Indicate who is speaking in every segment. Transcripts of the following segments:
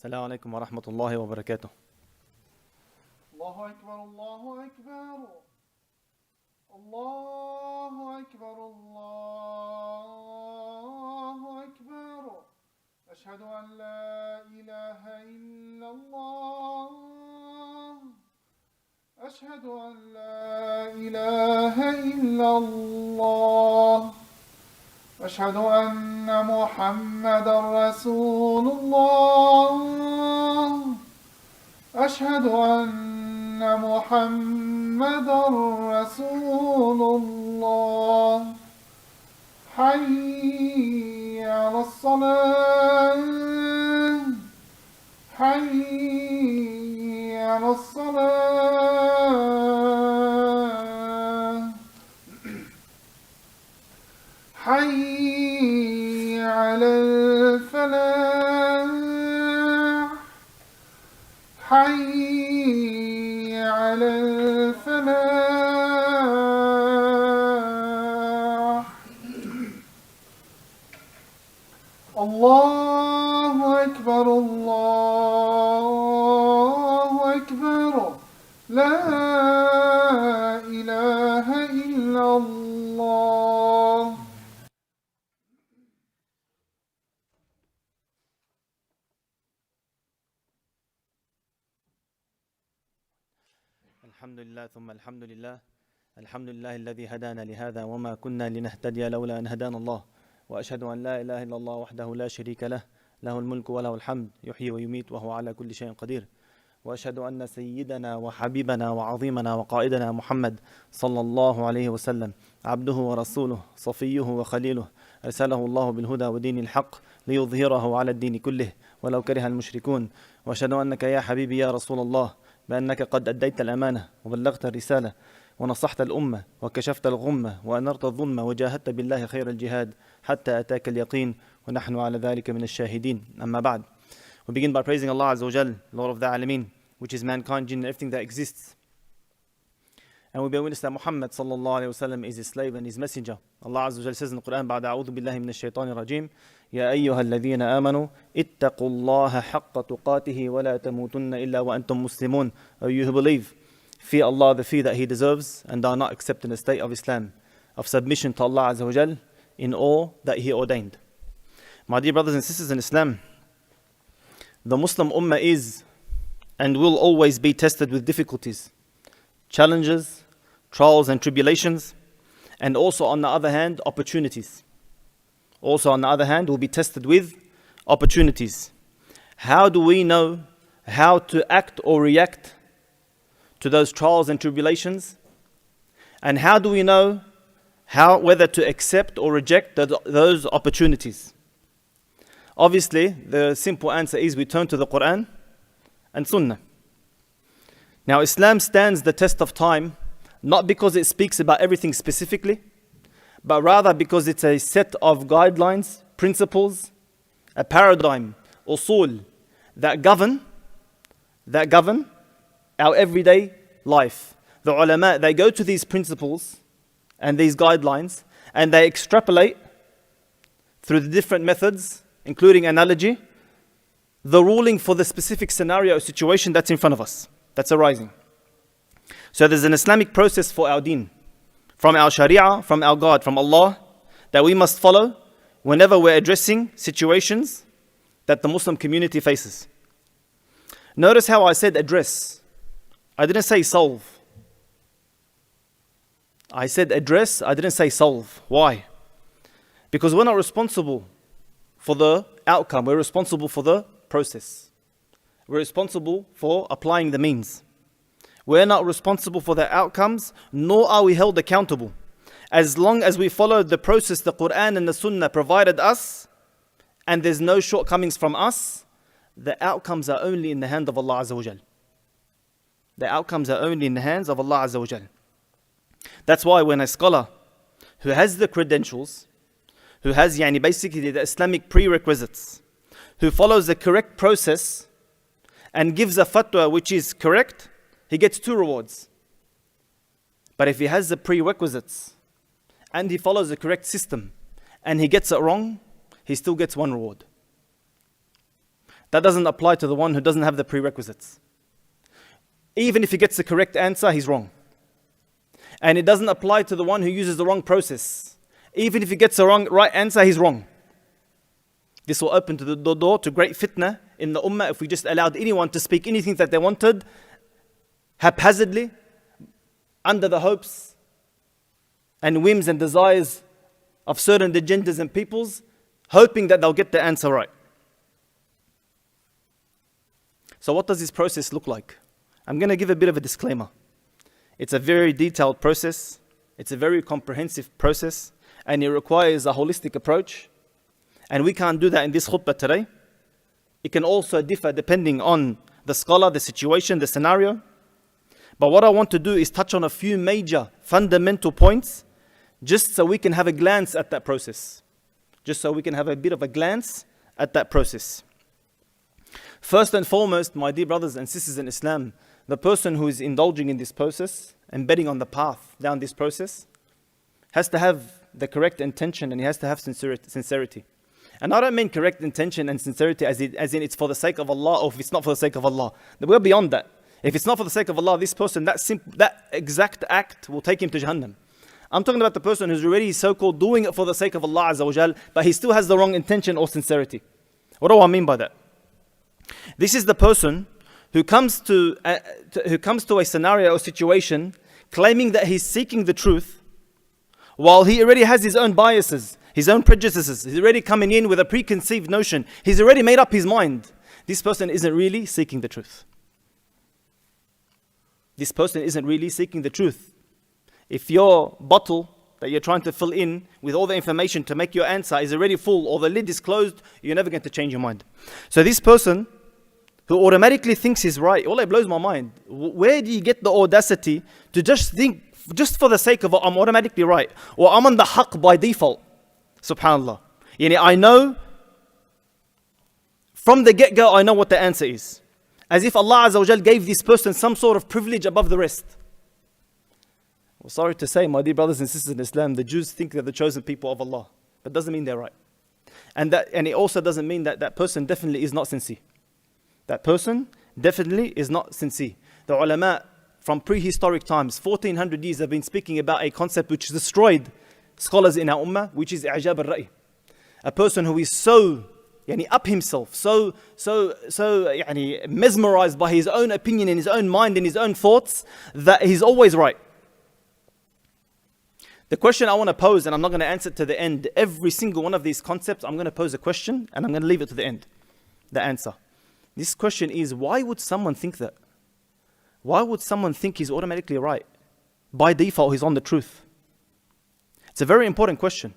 Speaker 1: السلام عليكم ورحمة الله وبركاته.
Speaker 2: الله أكبر الله أكبر الله أكبر الله أكبر أشهد أن لا إله إلا الله أشهد أن لا إله إلا الله أشهد أن محمدا رسول الله أشهد أن محمدا رسول الله حي على الصلاة حي على الصلاة حي على الفلاح حي على الفلاح الله أكبر الله أكبر لا إله إلا الله.
Speaker 1: الحمد لله ثم الحمد لله. الحمد لله الذي هدانا لهذا وما كنا لنهتدي لولا أن هدانا الله. وأشهد أن لا إله إلا الله وحده لا شريك له له الملك وله الحمد يحيي ويميت وهو على كل شيء قدير. وأشهد أن سيدنا وحبيبنا وعظيمنا وقائدنا محمد صلى الله عليه وسلم عبده ورسوله صفيه وخليله أرسله الله بالهدى ودين الحق ليظهره على الدين كله ولو كره المشركون. وأشهد أنك يا حبيبي يا رسول الله بأنك قد أديت الأمانة وبلغت الرسالة ونصحت الأمة وكشفت الغمة وأنرت الظلم وجاهدت بالله خير الجهاد حتى أتاك اليقين ونحن على ذلك من الشاهدين. أما بعد. We begin by praising Allah Azza wa Jal, Lord of the Alameen, which is mankind, jinn, and everything that exists. And we bear witness that Muhammad sallallahu alayhi wa sallam is his slave and his messenger. Allah Azza wa Jal says in the Quran, بعد أعوذ بالله من الشيطان الرجيم يا أيها الذين آمنوا اتقوا الله حق تقاته ولا تموتن إلا وأنتم مسلمون. O you who believe, fear Allah the fear that He deserves and are not accepting the state of Islam, of submission to Allah Azza wa Jal in all that He ordained. My dear brothers and sisters in Islam, the Muslim Ummah is and will always be tested with difficulties, challenges, trials and tribulations, and also on the other hand, opportunities. Also on the other hand, will be tested with opportunities. How do we know how to act or react to those trials and tribulations? And how do we know whether to accept or reject those opportunities? Obviously, the simple answer is we turn to the Quran and Sunnah. Now, Islam stands the test of time, not because it speaks about everything specifically, but rather because it's a set of guidelines, principles, a paradigm, usul, that govern our everyday life. The ulama, they go to these principles and these guidelines, and they extrapolate through the different methods, including analogy, the ruling for the specific scenario or situation that's in front of us, that's arising. So there's an Islamic process for our deen, from our sharia, from our God, from Allah, that we must follow whenever we're addressing situations that the Muslim community faces. Notice how I said address. I didn't say solve. I said address, I didn't say solve. Why? Because we're not responsible for the outcome, we're responsible for the process. We're responsible for applying the means. We're not responsible for the outcomes, nor are we held accountable. As long as we follow the process the Quran and the Sunnah provided us, and there's no shortcomings from us, the outcomes are only in the hand of Allah Azza wa Jal. The outcomes are only in the hands of Allah Azza wa Jal. That's why when a scholar who has the credentials, who has basically the Islamic prerequisites, who follows the correct process and gives a fatwa which is correct, he gets 2 rewards. But if he has the prerequisites and he follows the correct system and he gets it wrong, he still gets 1 reward. That doesn't apply to the one who doesn't have the prerequisites. Even if he gets the correct answer, he's wrong. And it doesn't apply to the one who uses the wrong process. Even if he gets the right answer, he's wrong. This will open to the door to great fitna in the ummah if we just allowed anyone to speak anything that they wanted haphazardly, under the hopes and whims and desires of certain agendas and peoples, hoping that they'll get the answer right. So what does this process look like? I'm going to give a bit of a disclaimer. It's a very detailed process. It's a very comprehensive process. And it requires a holistic approach. And we can't do that in this khutbah today. It can also differ depending on the scholar, the situation, the scenario. But what I want to do is touch on a few major fundamental points, just so we can have a glance at that process. Just so we can have a bit of a glance at that process. First and foremost, my dear brothers and sisters in Islam, the person who is indulging in this process and betting on the path down this process has to have the correct intention, and he has to have sincerity. And I don't mean correct intention and sincerity as in it's for the sake of Allah, or if it's not for the sake of Allah. We're beyond that. If it's not for the sake of Allah, this person, that exact act will take him to Jahannam. I'm talking about the person who's already so-called doing it for the sake of Allah Azza wa Jal, but he still has the wrong intention or sincerity. What do I mean by that? This is the person who comes to a scenario or situation claiming that he's seeking the truth, while he already has his own biases, his own prejudices. He's already coming in with a preconceived notion. He's already made up his mind. This person isn't really seeking the truth. This person isn't really seeking the truth. If your bottle that you're trying to fill in with all the information to make your answer is already full, or the lid is closed, you're never going to change your mind. So this person who automatically thinks he's right, it blows my mind. Where do you get the audacity to just think, just for the sake of I'm automatically right, or I'm on the haqq by default? Subhanallah. I know from the get-go, I know what the answer is. As if Allah Azza wa Jal gave this person some sort of privilege above the rest. Well, sorry to say, my dear brothers and sisters in Islam, the Jews think they're the chosen people of Allah. That doesn't mean they're right. And it also doesn't mean that that person definitely is not sincere. That person definitely is not sincere. The ulama from prehistoric times, 1400 years, have been speaking about a concept which destroyed scholars in our ummah, which is i'jab al-ra'i. A person who is so up himself, so mesmerized by his own opinion in his own mind and his own thoughts, that he's always right. The question I want to pose, and I'm not going to answer it to the end, every single one of these concepts, I'm going to pose a question and I'm going to leave it to the end, the answer. This question is, why would someone think that? Why would someone think he's automatically right? By default, he's on the truth. It's a very important question.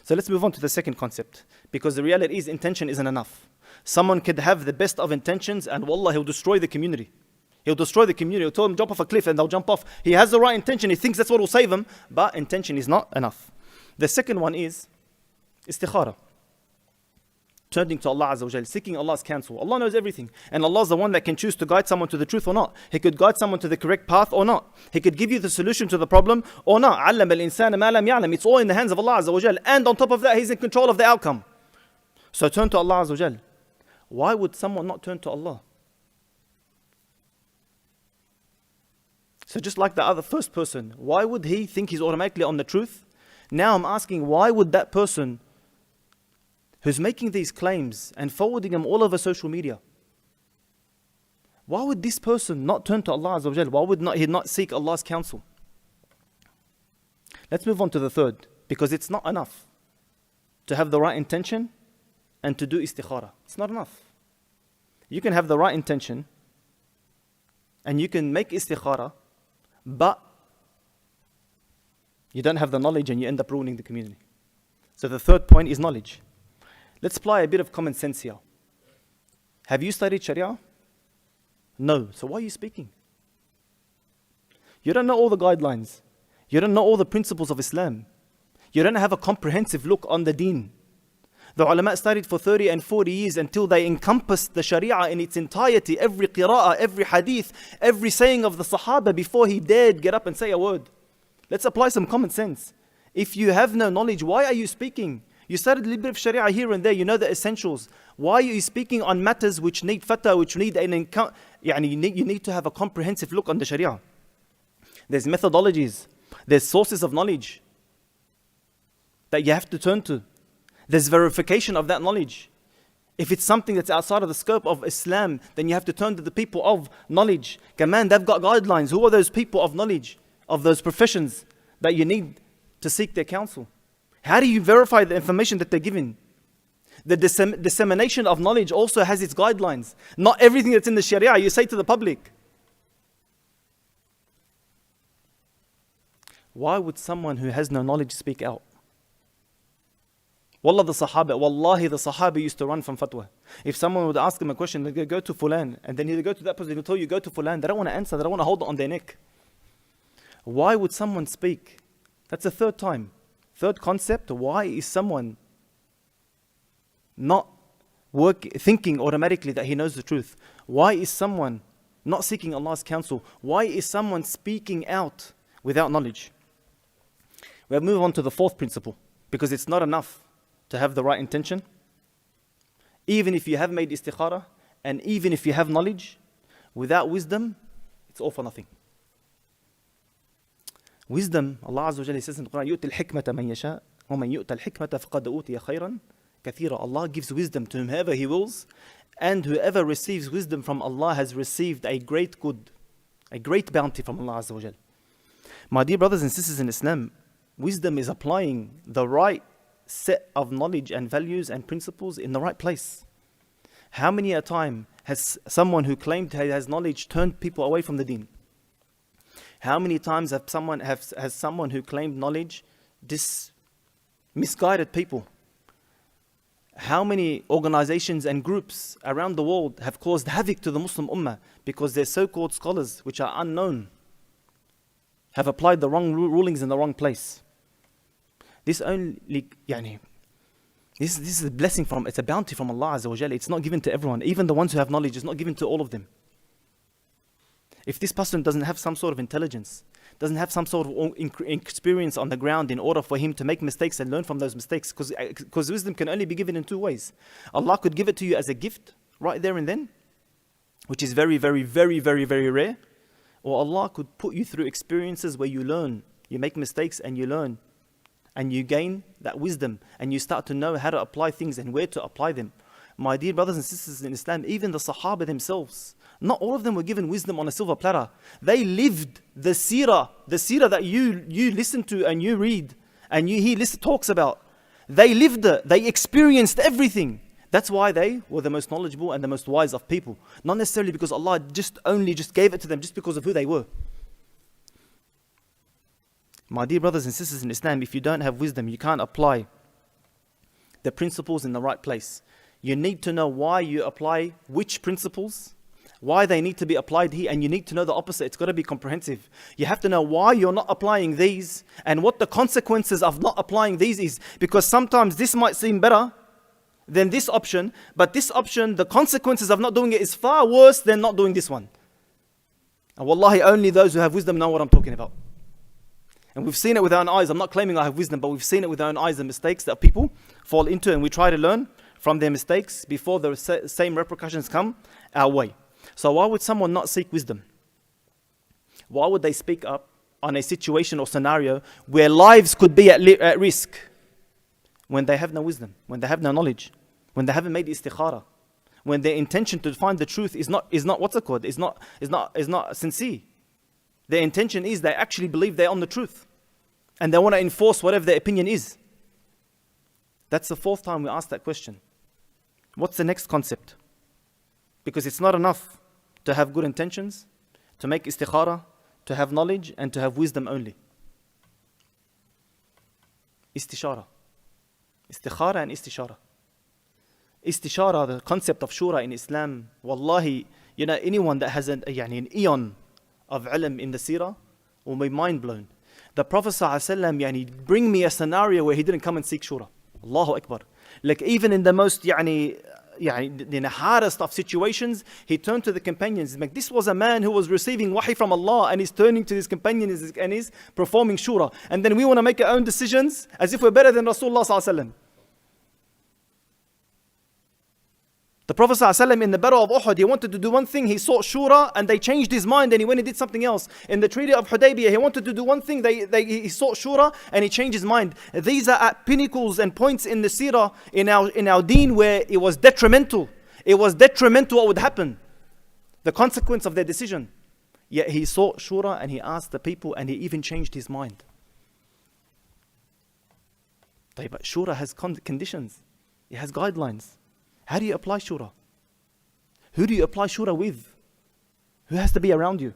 Speaker 1: So let's move on to the second concept, because the reality is intention isn't enough. Someone could have the best of intentions and wallah, he'll destroy the community. He'll destroy the community. He'll tell them jump off a cliff and they'll jump off. He has the right intention. He thinks that's what will save him, but intention is not enough. The second one is istikhara. Turning to Allah Azza wa Jal, seeking Allah's counsel. Allah knows everything. And Allah is the one that can choose to guide someone to the truth or not. He could guide someone to the correct path or not. He could give you the solution to the problem or not. عَلَّمَ الْإِنسَانَ مَا لَمْ يَعْلَمْ. It's all in the hands of Allah Azza wa Jal. And on top of that, He's in control of the outcome. So turn to Allah Azza wa Jal. Why would someone not turn to Allah? So just like the other first person, why would he think he's automatically on the truth? Now I'm asking, why would that person who's making these claims and forwarding them all over social media, why would this person not turn to Allah Azza wa Jal? Why would he not seek Allah's counsel? Let's move on to the third, because it's not enough to have the right intention and to do istikhara. It's not enough. You can have the right intention and you can make istikhara, but you don't have the knowledge and you end up ruining the community. So the third point is knowledge. Let's apply a bit of common sense here. Have you studied Sharia? No. So why are you speaking? You don't know all the guidelines. You don't know all the principles of Islam. You don't have a comprehensive look on the deen. The ulama studied for 30 and 40 years until they encompassed the Sharia in its entirety, every qira'ah, every hadith, every saying of the Sahaba before he dared get up and say a word. Let's apply some common sense. If you have no knowledge, why are you speaking? You studied a little bit of Sharia here and there. You know the essentials. Why are you speaking on matters which need fatwa, which need an encounter? You need to have a comprehensive look on the Sharia. There's methodologies. There's sources of knowledge that you have to turn to. There's verification of that knowledge. If it's something that's outside of the scope of Islam, then you have to turn to the people of knowledge. Command, they've got guidelines. Who are those people of knowledge, of those professions that you need to seek their counsel? How do you verify the information that they're giving? The dissemination of knowledge also has its guidelines. Not everything that's in the Sharia you say to the public. Why would someone who has no knowledge speak out? Wallahi the Sahaba used to run from fatwa. If someone would ask them a question, they'd go to Fulan, and then he'd go to that person, he'll tell you, go to Fulan. They don't want to answer, they don't want to hold it on their neck. Why would someone speak? That's the third time. Third concept, why is someone not thinking automatically that he knows the truth? Why is someone not seeking Allah's counsel? Why is someone speaking out without knowledge? We'll move on to the fourth principle, because it's not enough to have the right intention. Even if you have made istikhara, and even if you have knowledge, without wisdom, it's all for nothing. Wisdom, Allah Azza wa Jalla says in the Quran, يُؤْتِ الْحِكْمَةَ مَنْ يَشَاءُ وَمَنْ يُؤْتَ الْحِكْمَةَ فَقَدْ أُوتِيَ خَيْرًا كَثِيرًا. Allah gives wisdom to whomever He wills, and whoever receives wisdom from Allah has received a great good, a great bounty from Allah Azza wa Jalla. My dear brothers and sisters in Islam, wisdom is applying the right set of knowledge and values and principles in the right place. How many a time has someone who claimed he has knowledge turned people away from the deen? How many times has someone who claimed knowledge misguided people? How many organizations and groups around the world have caused havoc to the Muslim Ummah because their so-called scholars, which are unknown, have applied the wrong rulings in the wrong place? This is a blessing it's a bounty from Allah Azza wa Jalla. It's not given to everyone. Even the ones who have knowledge, it's not given to all of them. If this person doesn't have some sort of intelligence, doesn't have some sort of experience on the ground in order for him to make mistakes and learn from those mistakes, because wisdom can only be given in two ways. Allah could give it to you as a gift right there and then, which is very, very, very, very, very rare. Or Allah could put you through experiences where you learn, you make mistakes and you learn, and you gain that wisdom, and you start to know how to apply things and where to apply them. My dear brothers and sisters in Islam, even the Sahaba themselves, not all of them were given wisdom on a silver platter. They lived the seerah that you listen to and you read and he talks about. They lived it. They experienced everything. That's why they were the most knowledgeable and the most wise of people. Not necessarily because Allah just gave it to them just because of who they were. My dear brothers and sisters in Islam, if you don't have wisdom, you can't apply the principles in the right place. You need to know why you apply which principles, why they need to be applied here, and you need to know the opposite. It's got to be comprehensive. You have to know why you're not applying these and what the consequences of not applying these is. Because sometimes this might seem better than this option, but this option, the consequences of not doing it is far worse than not doing this one. And wallahi, only those who have wisdom know what I'm talking about. And we've seen it with our own eyes. I'm not claiming I have wisdom, but we've seen it with our own eyes, the mistakes that people fall into, and we try to learn from their mistakes before the same repercussions come our way. So why would someone not seek wisdom? Why would they speak up on a situation or scenario where lives could be at risk when they have no wisdom, when they have no knowledge, when they haven't made istikhara, when their intention to find the truth is not what's it called? Is not sincere. Their intention is they actually believe they're on the truth and they want to enforce whatever their opinion is. That's the fourth time we asked that question. What's the next concept? Because it's not enough to have good intentions, to make istikhara, to have knowledge, and to have wisdom only. Istishara. Istikhara and istishara. Istishara, the concept of shura in Islam, wallahi, anyone that has an eon of ilm in the seerah will be mind blown. The Prophet ﷺ, bring me a scenario where he didn't come and seek shura. Allahu Akbar. Like even in the most hardest of situations, he turned to the companions. Like, this was a man who was receiving wahi from Allah and he's turning to his companions and he's performing shura. And then we want to make our own decisions as if we're better than Rasulullah ﷺ. The Prophet ﷺ in the Battle of Uhud, he wanted to do one thing, he sought shura, and they changed his mind and he went and did something else. In the Treaty of Hudaybiyah, he wanted to do one thing, he sought shura and he changed his mind. These are at pinnacles and points in the seerah, in our deen, where it was detrimental. It was detrimental what would happen, the consequence of their decision. Yet he sought shura and he asked the people and he even changed his mind. But shura has conditions, it has guidelines. How do you apply shura? Who do you apply shura with? Who has to be around you?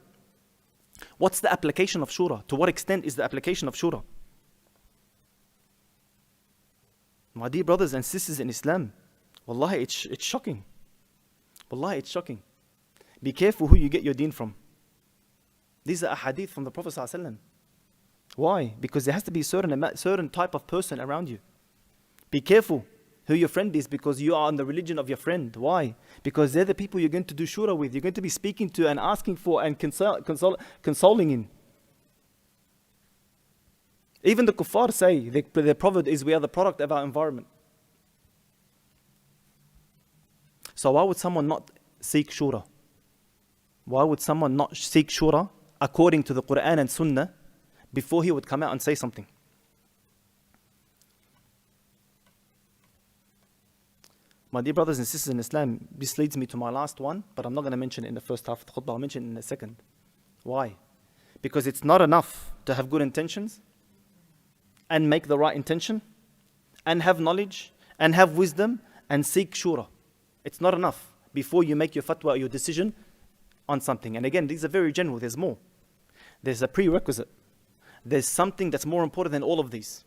Speaker 1: What's the application of shura? To what extent is the application of shura? My dear brothers and sisters in Islam, wallahi, it's shocking. Wallahi, it's shocking. Be careful who you get your deen from. These are ahadith from the Prophet ﷺ. Why? Because there has to be a certain type of person around you. Be careful who your friend is, because you are on the religion of your friend. Why? Because they're the people you're going to do shura with, you're going to be speaking to and asking for and consoling in. Even the kuffar say, their proverb is, we are the product of our environment. So why would someone not seek shura? Why would someone not seek shura according to the Quran and Sunnah before he would come out and say something? My dear brothers and sisters in Islam, this leads me to my last one, but I'm not going to mention it in the first half of the khutbah, I'll mention it in the second. Why? Because it's not enough to have good intentions and make the right intention and have knowledge and have wisdom and seek shura. It's not enough before you make your fatwa or your decision on something. And again, these are very general, there's more. There's a prerequisite. There's something that's more important than all of these.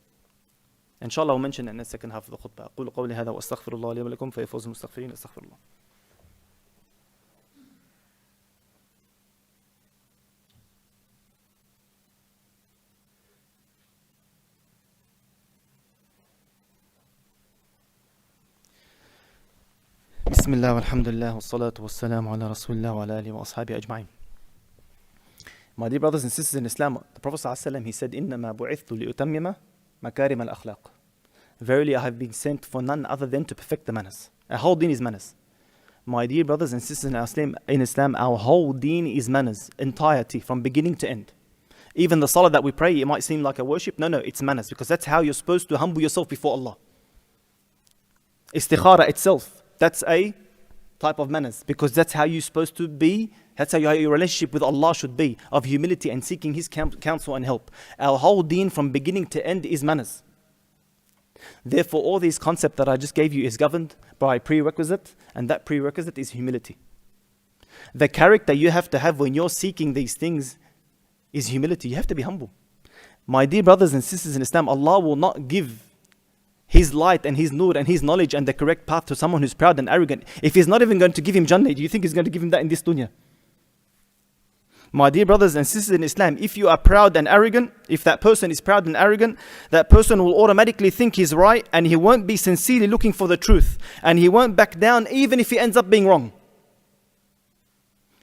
Speaker 1: Inshallah, I'll mention it in the second half of the khutbah. أقول قولي هذا وأستغفر الله لي ولكم فيفوز المستغفرين أستغفر الله. بسم الله والحمد لله والصلاة والسلام على رسول الله وعلى آله وأصحابه أجمعين. My dear brothers and sisters in Islam, the Prophet ﷺ, he said, إنما بعثت لأتمم مكارم الأخلاق. Verily I have been sent for none other than to perfect the manners. Our whole deen is manners. My dear brothers and sisters in Islam, our whole deen is manners, entirety, from beginning to end. Even the salah that we pray, it might seem like a worship. No, it's manners, because that's how you're supposed to humble yourself before Allah. Istikhara itself, that's a type of manners, because that's how you're supposed to be. That's how your relationship with Allah should be, of humility and seeking His counsel and help. Our whole deen from beginning to end is manners. Therefore, all these concepts that I just gave you is governed by a prerequisite, and that prerequisite is humility. The character you have to have when you're seeking these things is humility. You have to be humble. My dear brothers and sisters in Islam, Allah will not give His light and His nur and His knowledge and the correct path to someone who's proud and arrogant. If He's not even going to give him Jannah, do you think He's going to give him that in this dunya? My dear brothers and sisters in Islam, if you are proud and arrogant, if that person is proud and arrogant, that person will automatically think he's right, and he won't be sincerely looking for the truth, and he won't back down even if he ends up being wrong.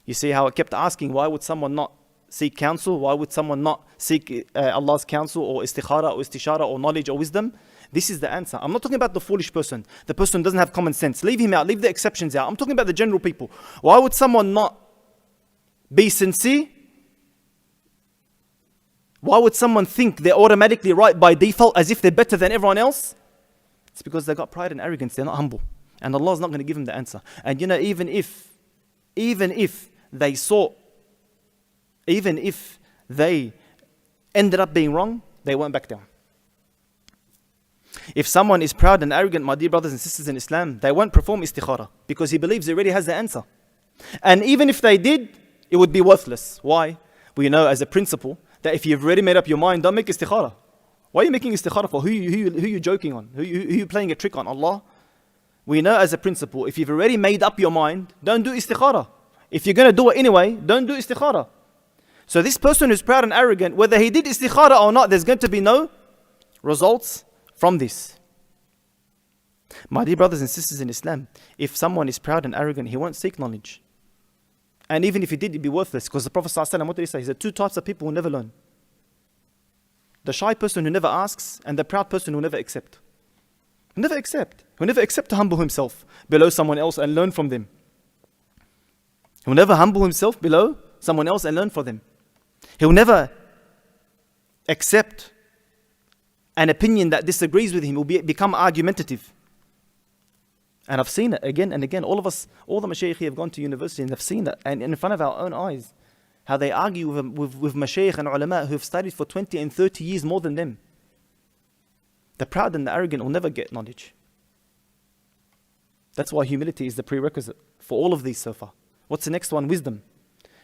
Speaker 1: You see how I kept asking, why would someone not seek counsel? Why would someone not seek Allah's counsel or istikhara or istishara or knowledge or wisdom? This is the answer. I'm not talking about the foolish person, the person who doesn't have common sense. Leave him out, leave the exceptions out. I'm talking about the general people. Why would someone not be sincere? Why would someone think they're automatically right by default as if they're better than everyone else? It's because they got pride and arrogance, they're not humble. And Allah's not going to give them the answer. And you know, even if they ended up being wrong, they won't back down. If someone is proud and arrogant, my dear brothers and sisters in Islam, they won't perform istikhara because he believes he already has the answer. And even if they did, it would be worthless. Why? We know as a principle that if you've already made up your mind, don't make istikhara. Why are you making istikhara for? Who you joking on? Who you playing a trick on? Allah? We know as a principle, if you've already made up your mind, don't do istikhara. If you're going to do it anyway, don't do istikhara. So this person who's proud and arrogant, whether he did istikhara or not, there's going to be no results from this. My dear brothers and sisters in Islam, if someone is proud and arrogant, he won't seek knowledge. And even if he did, it'd be worthless. Because the Prophet ﷺ, what did he say? He said, 2 types of people will never learn. The shy person who never asks, and the proud person who never accepts. He'll never accept. He'll never accept to humble himself below someone else and learn from them. He'll never humble himself below someone else and learn from them. He'll never accept an opinion that disagrees with him. He'll become argumentative. And I've seen it again and again. All of us, all the mashayikh have gone to university and they've seen it, and in front of our own eyes, how they argue with mashayikh and ulama who have studied for 20 and 30 years more than them. The proud and the arrogant will never get knowledge. That's why humility is the prerequisite for all of these so far. What's the next one? Wisdom.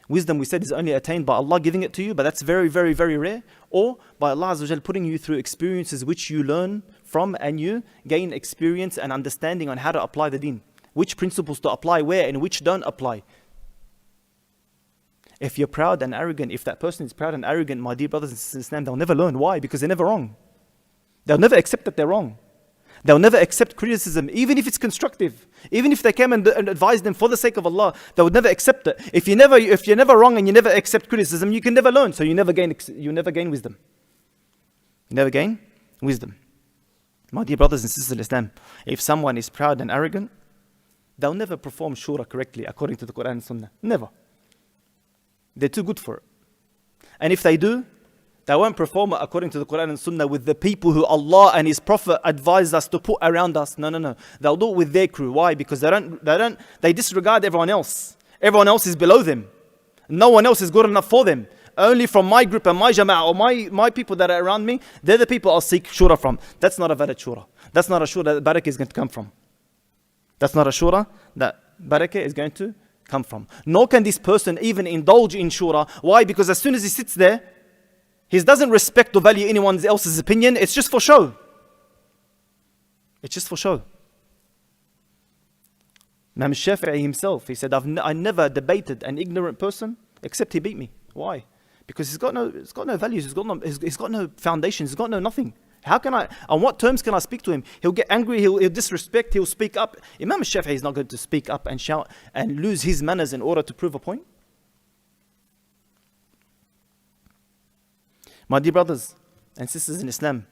Speaker 1: Wisdom, we said, is only attained by Allah giving it to you, but that's very, very, very rare. Or by Allah Azza wa Jal putting you through experiences which you learn from, and you gain experience and understanding on how to apply the deen. Which principles to apply where and which don't apply. If you're proud and arrogant, if that person is proud and arrogant, my dear brothers and sisters in Islam, they'll never learn. Why? Because they're never wrong. They'll never accept that they're wrong. They'll never accept criticism, even if it's constructive. Even if they came and advised them for the sake of Allah, they would never accept it. If you're never wrong and you never accept criticism, you can never learn. So you never gain wisdom. You never gain wisdom. My dear brothers and sisters in Islam, if someone is proud and arrogant, they'll never perform shura correctly according to the Quran and Sunnah. Never. They're too good for it. And if they do, they won't perform it according to the Quran and Sunnah with the people who Allah and His Prophet advised us to put around us. No. They'll do it with their crew. Why? Because they disregard everyone else. Everyone else is below them. No one else is good enough for them. Only from my group and my jama'ah or my people that are around me, they're the people I'll seek shura from. That's not a valid shura. That's not a shura that barakah is going to come from. That's not a shura that barakah is going to come from. Nor can this person even indulge in shura. Why? Because as soon as he sits there, he doesn't respect or value anyone else's opinion. It's just for show. It's just for show. Imam Shafi'i himself, he said, I never debated an ignorant person except he beat me. Why? Because he's got no values, he's got no foundations, he's got no nothing. On what terms can I speak to him? He'll get angry, he'll disrespect, he'll speak up. Imam Shafi'i is not going to speak up and shout and lose his manners in order to prove a point. My dear brothers and sisters in Islam,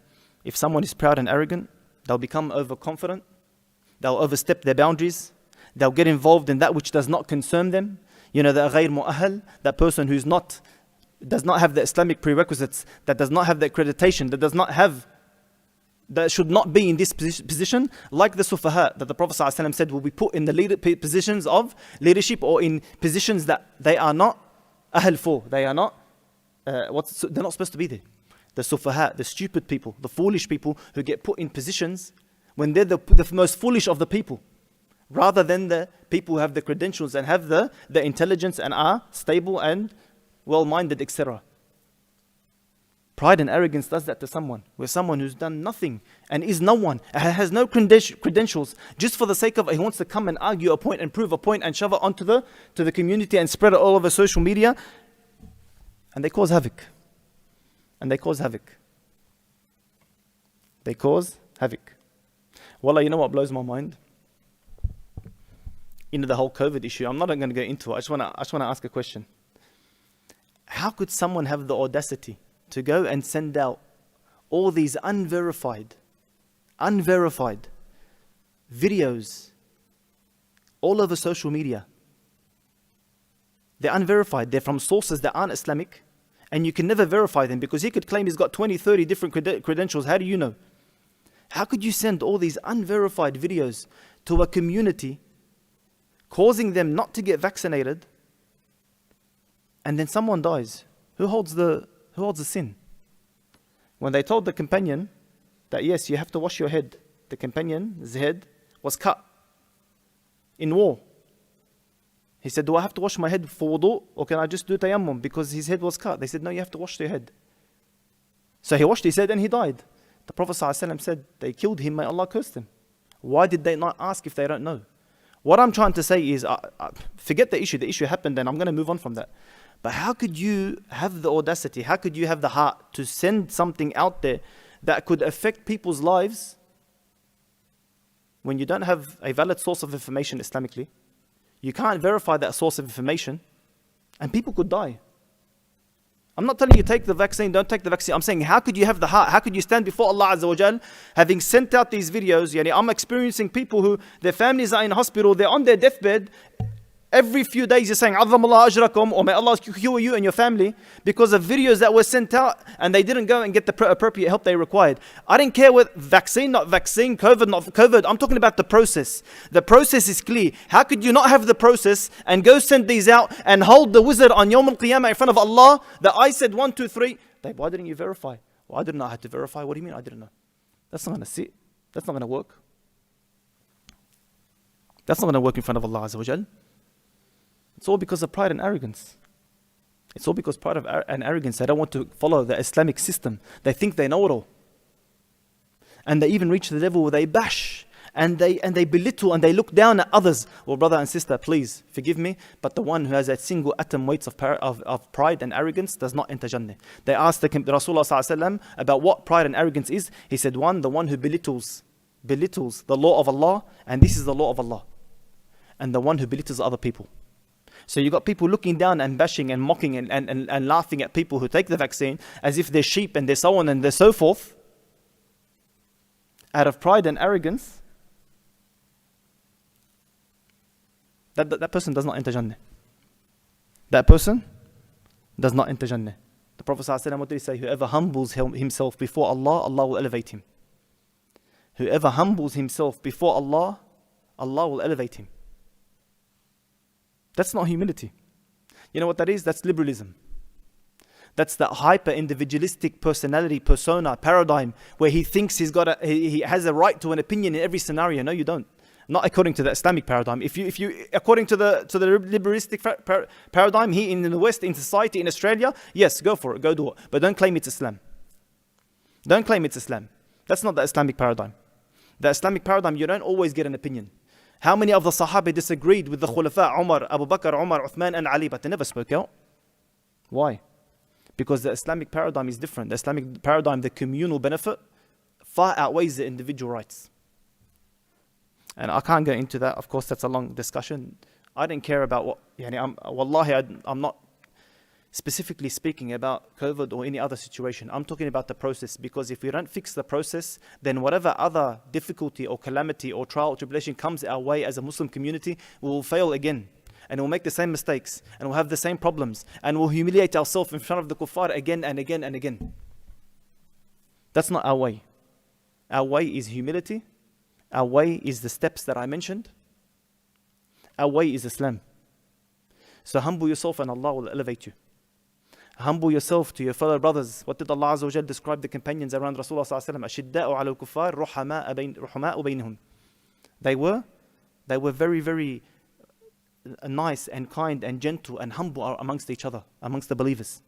Speaker 1: if someone is proud and arrogant, they'll become overconfident, they'll overstep their boundaries, they'll get involved in that which does not concern them. You know, the ghayr mu'ahal, that person does not have the Islamic prerequisites, that does not have the accreditation, that should not be in this position, like the sufaha that the Prophet ﷺ said will be put in the positions of leadership or in positions that they are not ahl for. They are not. They're not supposed to be there. The sufaha, the stupid people, the foolish people who get put in positions when they're the most foolish of the people, rather than the people who have the credentials and have the intelligence and are stable and well-minded, etc. Pride and arrogance does that to someone, where someone who's done nothing and is no one, has no credentials, just for the sake of he wants to come and argue a point and prove a point and shove it onto the community and spread it all over social media. And they cause havoc. Wallah, you know what blows my mind? The whole COVID issue. I'm not going to go into it. I just want to ask a question. How could someone have the audacity to go and send out all these unverified videos all over social media? They're unverified. They're from sources that aren't Islamic. And you can never verify them, because he could claim he's got 20, 30 different credentials. How do you know? How could you send all these unverified videos to a community, causing them not to get vaccinated, and then someone dies? Who holds the sin? When they told the companion that yes, you have to wash your head, the companion's head was cut in war. He said, do I have to wash my head for wudu, or can I just do tayammum because his head was cut? They said, no, you have to wash your head. So he washed his head and he died. The Prophet ﷺ said, they killed him, may Allah curse them. Why did they not ask if they don't know? What I'm trying to say is, forget the issue happened and I'm going to move on from that. But how could you have the audacity, how could you have the heart to send something out there that could affect people's lives when you don't have a valid source of information Islamically? You can't verify that source of information, and people could die. I'm not telling you take the vaccine, don't take the vaccine. I'm saying, how could you have the heart? How could you stand before Allah Azza wa Jal, having sent out these videos? I'm experiencing people who, their families are in hospital, they're on their deathbed. Every few days you're saying, Azam Allah ajrakum, or may Allah cure you and your family, because of videos that were sent out and they didn't go and get the appropriate help they required. I didn't care what vaccine, not vaccine, COVID, not COVID. I'm talking about the process. The process is clear. How could you not have the process and go send these out and hold the wizard on Yawm al-Qiyamah in front of Allah that I said 1, 2, 3? Why didn't you verify? Well, I didn't know I had to verify. What do you mean I didn't know? That's not going to sit. That's not going to work. That's not going to work in front of Allah Azza wa Jal. It's all because of pride and arrogance. It's all because pride and arrogance. They don't want to follow the Islamic system. They think they know it all. And they even reach the level where they bash and they belittle and they look down at others. Well, brother and sister, please forgive me, but the one who has that single atom weight of pride and arrogance does not enter Jannah. They asked the Rasulullah ﷺ about what pride and arrogance is. He said, the one who belittles the law of Allah, and this is the law of Allah, and the one who belittles other people. So you got people looking down and bashing and mocking and laughing at people who take the vaccine as if they're sheep and they're so on and they're so forth. Out of pride and arrogance, that person does not enter Jannah. That person does not enter Jannah. The Prophet ﷺ, what did he say? Whoever humbles himself before Allah, Allah will elevate him. Whoever humbles himself before Allah, Allah will elevate him. That's not humility. You know what that is? That's liberalism. That's that hyper-individualistic personality, persona, paradigm, where he thinks he has a right to an opinion in every scenario. No, you don't. Not according to the Islamic paradigm. If you according to the liberalistic paradigm here in the West, in society, in Australia, yes, go for it, go do it. But don't claim it's Islam. Don't claim it's Islam. That's not the Islamic paradigm. The Islamic paradigm, you don't always get an opinion. How many of the Sahaba disagreed with the Khulafa, Umar, Abu Bakr, Umar, Uthman and Ali, but they never spoke out? Why? Because the Islamic paradigm is different. The Islamic paradigm, the communal benefit, far outweighs the individual rights. And I can't go into that. Of course, that's a long discussion. I didn't care about what, I'm not specifically speaking about COVID or any other situation. I'm talking about the process, because if we don't fix the process, then whatever other difficulty or calamity or trial or tribulation comes our way as a Muslim community, we will fail again. And we'll make the same mistakes, and we'll have the same problems, and we'll humiliate ourselves in front of the kuffar again and again and again. That's not our way. Our way is humility. Our way is the steps that I mentioned. Our way is Islam. So humble yourself and Allah will elevate you. Humble yourself to your fellow brothers. What did Allah Azza wa Jal describe the companions around Rasulullah Sallallahu Alaihi Wasallam? أَشِدَّاءُ عَلَى الْكُفَّارِ رُحَمَاءُ بَيْنِهُم. They were very, very nice and kind and gentle and humble amongst each other, amongst the believers.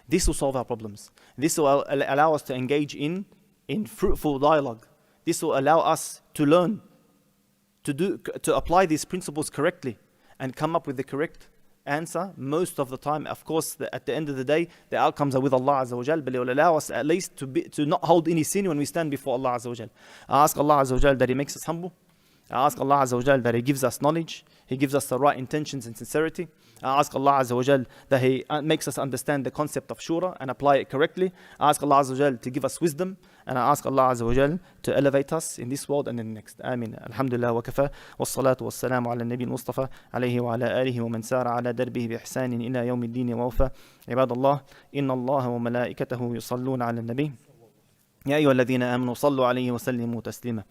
Speaker 1: This will solve our problems. This will allow us to engage in fruitful dialogue. This will allow us to learn, to apply these principles correctly and come up with the correct answer most of the time. Of course, at the end of the day, the outcomes are with Allah Azza wa Jal, but it will allow us at least to not hold any sin when we stand before Allah Azza wa Jal. I ask Allah Azza wa Jal that He makes us humble. I ask Allah Azza wa Jal that He gives us knowledge. He gives us the right intentions and sincerity. I ask Allah Azza wa Jal that He makes us understand the concept of shura and apply it correctly. I ask Allah Azza wa Jal to give us wisdom. And I ask Allah Azza wa Jal to elevate us in this world and in the next. Ameen. Alhamdulillah wa kafa. Wassalatu wassalamu ala nabi al-Mustafa alayhi wa ala alihi wa man sara ala darbihi bi ihsanin ila yawmi ad-din wa wafa. Ibadallah, inna Allah wa malaikatahu yusalluna ala nabi. يا أيها الذين آمنوا صلوا عليه وسلموا تسليما.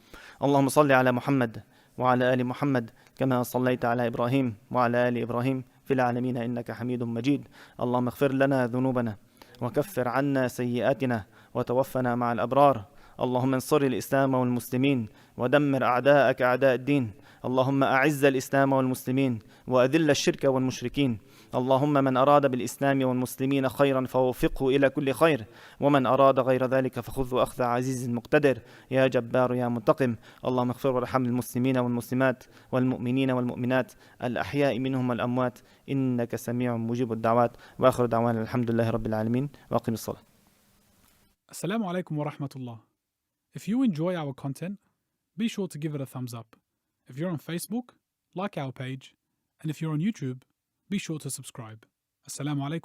Speaker 1: اللهم صل على محمد وعلى آل محمد كما صليت على إبراهيم وعلى آل إبراهيم في العالمين إنك حميد مجيد. اللهم اغفر لنا ذنوبنا وكفر عنا سيئاتنا وتوفنا مع الأبرار. اللهم انصر الإسلام والمسلمين ودمر أعداءك أعداء الدين. اللهم أعز الإسلام والمسلمين وأذل الشرك والمشركين. اللهم من أراد بالإسلام والمسلمين خيرا فوفقه إلى كل خير، ومن أراد غير ذلك فخذه أخذ عزيز مقتدر. يا جبار يا منتقم. اللهم اغفر وارحم المسلمين والمسلمات والمؤمنين والمؤمنات الأحياء منهم والأموات إنك سميع مجيب الدعوات. وآخر دعوانا الحمد لله رب العالمين وأقم الصلاة.
Speaker 3: Assalamu alaikum wa rahmatullah. If you enjoy our content, be sure to give it a thumbs up. If you're on Facebook, like our page, and if you're on YouTube, be sure to subscribe. Assalamu alaikum.